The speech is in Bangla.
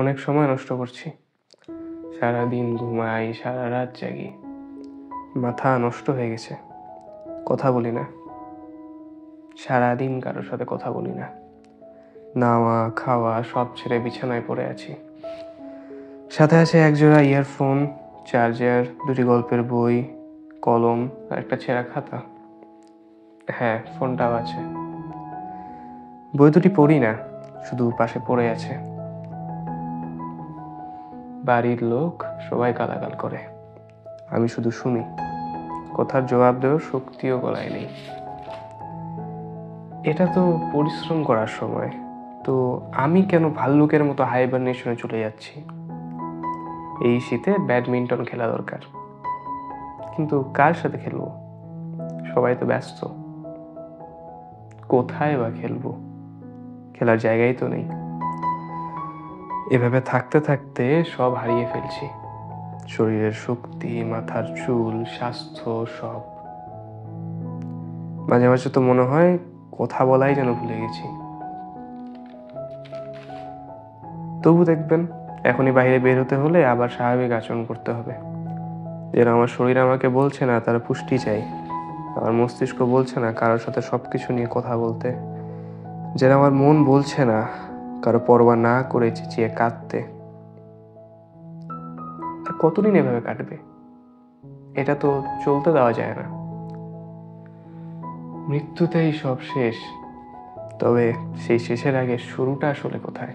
অনেক সময় নষ্ট করছি। সারাদিন ঘুমাই, সারা রাত জাগি। মাথা নষ্ট হয়ে গেছে। কথা বলি না। সারাদিন কারোর সাথে কথা বলি না। নাওয়া, খাওয়া সব ছেড়ে বিছানায় পড়ে আছি। সাথে আছে একজোড়া ইয়ারফোন, চার্জার, 2টি গল্পের বই, কলম আর একটা ছেঁড়া খাতা। হ্যাঁ, ফোনটাও আছে। বই দুটি পড়ি না, শুধু পাশে পড়ে আছে। বাড়ির লোক সবাই গালাগাল করে, আমি শুধু শুনি। কথার জবাব দেওয়ার শক্তিও গলায় নেই। এটা তো পরিশ্রম করার সময়, তো আমি কেন ভাল্লুকের মতো হাইবারনেশনে চলে যাচ্ছি? এই শীতে ব্যাডমিন্টন খেলা দরকার, কিন্তু কার সাথে খেলবো? সবাই তো ব্যস্ত। কোথায় বা খেলবো? খেলার জায়গাই তো নেই। এভাবে থাকতে থাকতে সব হারিয়ে ফেলছি। শরীরের শক্তি, মাথার চুল, স্বাস্থ্য সব। মাঝে মাঝে তো মনে হয় কথা বলাই যেন ভুলে গেছি। তবু দেখবেন, এখনই বাইরে বের হতে হলে আবার স্বাভাবিক আচরণ করতে হবে। যেন আমার শরীর আমাকে বলছে না তার পুষ্টি চাই, আমার মস্তিষ্ক বলছে না কারোর সাথে সবকিছু নিয়ে কথা বলতে, যেন আমার মন বলছে না কারো পরোয়া না করে চেঁচিয়ে কাঁদতে। আর কতদিন এভাবে কাটবে? এটা তো চলতে দেওয়া যায় না। মৃত্যুতেই সব শেষ, তবে সেই শেষের আগে শুরুটা আসলে কোথায়?